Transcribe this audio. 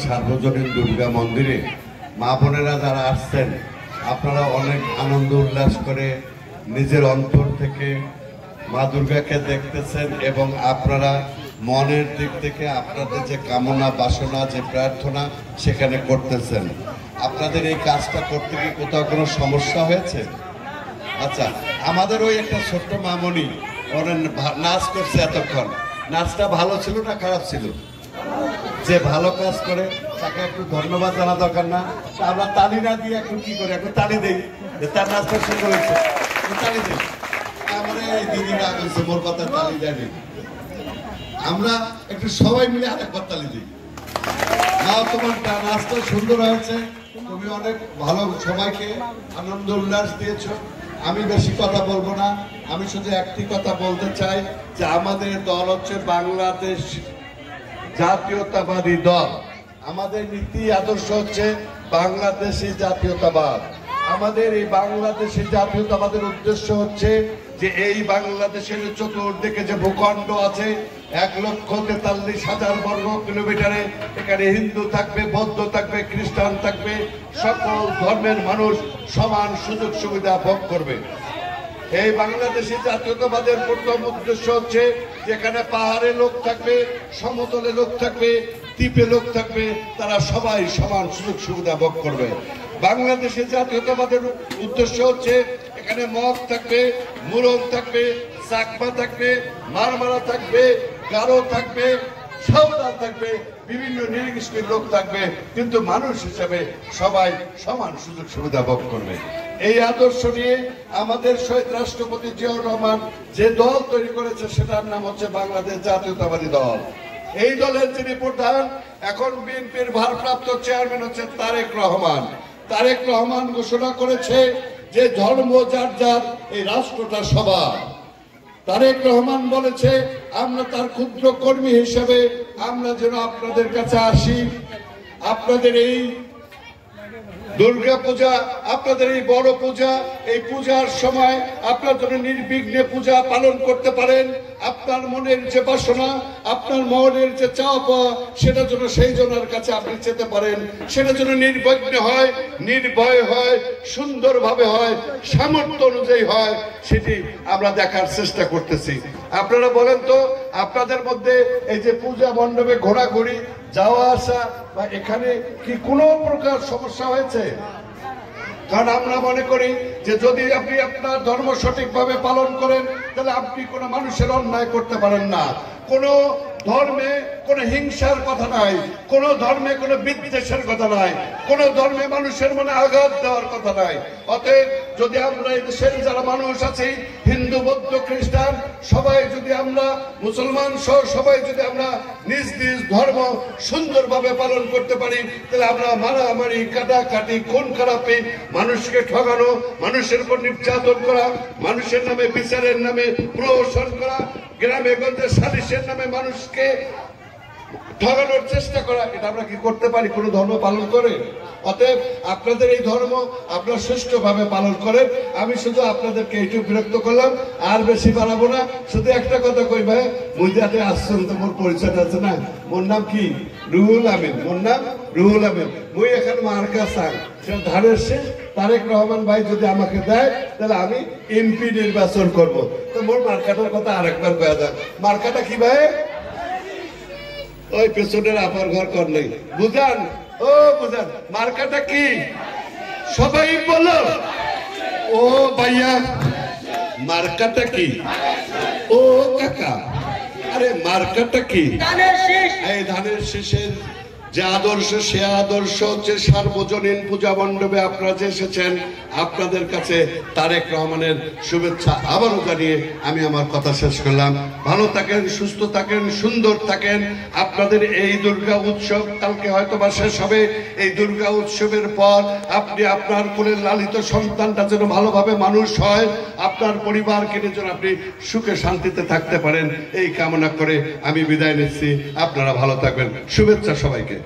সার্বজনীন দুর্গা মন্দিরে মা বোনেরা যারা আসছেন আপনারা অনেক আনন্দ উল্লাস করে নিজের অন্তর থেকে মা দুর্গাকে দেখতেছেন এবং আপনারা মনের দিক থেকে আপনাদের যে কামনা বাসনা যে প্রার্থনা সেখানে করতেছেন। আপনাদের এই কাজটা করতে গিয়ে কোথাও কোনো সমস্যা হয়েছে? আচ্ছা, আমাদের ওই একটা ছোট্ট মামনি ওরা নাচ করছে এতক্ষণ, নাচটা ভালো ছিল না খারাপ ছিল? যে ভালো কাজ করে তাকে একটু ধন্যবাদ জানা দরকার না? আমরা তালি না দিয়ে একটু কি করে একটু তালি দেই যে তার নাচটা সুন্দর হয়েছে, তালি দিই। আমরা এই দিদিরা বলছে মোর কথা তালি দেয়নি, আমরা একটু সবাই মিলে আরেকবার তালি দিই। না, তোমার নাচটা সুন্দর হয়েছে, তুমি অনেক ভালো সবাইকে আনন্দ উল্লাস দিয়েছ। আমি বেশি কথা বলবো না, আমি শুধু একটি কথা বলতে চাই যে আমাদের দল হচ্ছে বাংলাদেশ জাতীয়তাবাদী দল। আমাদের নীতি আদর্শ হচ্ছে বাংলাদেশি জাতীয়তাবাদ। আমাদের এই বাংলাদেশি জাতীয়তাবাদের উদ্দেশ্য হচ্ছে যে এই বাংলাদেশের চতুর্দিকে যে ভূখণ্ড আছে 1,43,000 বর্গ কিলোমিটারে, এখানে হিন্দু থাকবে, বৌদ্ধ থাকবে, খ্রিস্টান থাকবে, সকল ধর্মের মানুষ সমান সুযোগ সুবিধা ভোগ করবে। এই বাংলাদেশি জাতীয়তাবাদের প্রথম উদ্দেশ্য হচ্ছে যেখানে পাহাড়ে লোক থাকবে, সমতলে লোক থাকবে, দ্বীপে লোক থাকবে, তারা সবাই সমান সুযোগ সুবিধা ভোগ করবে। বাংলাদেশি জাতীয়তাবাদের উদ্দেশ্য হচ্ছে এখানে মগ থাকবে, মুরং থাকবে, চাকমা থাকবে, মারমারা থাকবে, গারো থাকবে, সাঁওতাল থাকবে, বিভিন্ন নির্দিষ্টের লোক থাকবে, কিন্তু মানুষ হিসেবে সবাই সমান সুযোগ সুবিধা ভোগ করবে। এই আদর্শ নিয়ে আমাদের শহীদ রাষ্ট্রপতি জিয়াউর রহমান যে দল তৈরি করেছে সেটার নাম হচ্ছে বাংলাদেশ জাতীয়তাবাদী দল। এই দলের যিনি প্রধান, এখন বিএনপির ভারপ্রাপ্ত চেয়ারম্যান হচ্ছে তারেক রহমান। তারেক রহমান ঘোষণা করেছে যে ধর্ম যার যার, এই রাষ্ট্রটা সবার। তারেক রহমান বলেছে আমরা তার ক্ষুদ্র কর্মী হিসেবে আমরা যেন আপনাদের কাছে আসি, আপনাদের এই দুর্গা পূজা, আপনাদের এই বড় পূজা, এই পূজার সময় আপনার জন্য নির্বিঘ্নে পূজা পালন করতে পারেন। আপনার মনের যে বাসনা, আপনার মনের যে চাওয়া, সেটা যেন সেই জনের কাছে আপনি যেতে পারেন, সেটা যেন নির্বিঘ্নে হয়, নির্ভয় হয়, সুন্দরভাবে হয়, সামর্থ্য অনুযায়ী হয়, সেটি আমরা দেখার চেষ্টা করতেছি। আপনারা বলেন তো, আপনাদের মধ্যে এই যে পূজা মণ্ডপে ঘোরাঘুরি, যাওয়া আসা বা এখানে কি কোনো প্রকার সমস্যা হয়েছে? কারণ আমরা মনে করি যে যদি আপনি আপনার ধর্ম সঠিকভাবে পালন করেন তাহলে আপনি কোনো মানুষের অন্যায় করতে পারেন না। কোনো ধর্মে কোনো হিংসার কথা নাই, কোনো ধর্মে কোনো বিদ্বেষের কথা নাই, কোনো ধর্মে মানুষের মনে আঘাত দেওয়ার কথা নাই। অতএব যদি আমরা এই দেশের যারা মানুষ আছি, হিন্দু, বৌদ্ধ, খ্রিস্টান, সবাই যদি আমরা, মুসলমান সহ সবাই যদি আমরা নিজ নিজ ধর্ম সুন্দরভাবে পালন করতে পারি, তাহলে আমরা মারামারি, কাটাকাটি, খুন খারাপি, মানুষকে ঠকানো, মানুষের উপর নির্যাতন করা, মানুষের নামে বিচারের নামে প্রহসন করা, গ্রামে গঞ্জে সালিশের নামে মানুষকে ঠকানোর চেষ্টা করা, এটা আমরা কি করতে পারি কোনো ধর্ম পালন করে? অতএব আপনাদের এই ধর্ম আপনারা সুষ্ঠুভাবে পালন করেন। আমি শুধু আপনাদেরকে এইটুকু বিরক্ত করলাম, আর বেশি বাড়াবো না। শুধু একটা কথা কই ভাই, মুজাতে আসছেন তো মোর পরিচয় আছে না, মোর নাম কি? রুহুল আমিন। মোর নাম রুহুল আমিন। মুই এখন মার্কা চান সে ধানের শেষ তারেক রহমান ভাই যদি আমাকে দেয় তাহলে আমি এমপি নির্বাচন করব। তো মোর মার্কাটার কথা আরেকবার কয়া যাক। মার্কাটা কি ভাই? ওই পেছনের আপার ঘর কর নেই, বুঝান ও বুঝান মার্কাটা কি? সবাই বলো ও ভাইয়া, মার্কাটা কি? ও কাকা, আরে মার্কাটা কি? এই ধানের শীষের যে আদর্শ, সে আদর্শ হচ্ছে সার্বজনীন পূজা মণ্ডপে আপনারা যে এসেছেন, আপনাদের কাছে তারেক রহমানের শুভেচ্ছা আবারও জানিয়ে আমি আমার কথা শেষ করলাম। ভালো থাকেন, সুস্থ থাকেন, সুন্দর থাকেন। আপনাদের এই দুর্গা উৎসব কালকে হয়তো বা শেষ হবে। এই দুর্গা উৎসবের পর আপনি আপনার কোলের লালিত সন্তানটা যেন ভালোভাবে মানুষ হয়, আপনার পরিবারকে নিয়ে যেন আপনি সুখে শান্তিতে থাকতে পারেন, এই কামনা করে আমি বিদায় নিচ্ছি। আপনারা ভালো থাকবেন। শুভেচ্ছা সবাইকে।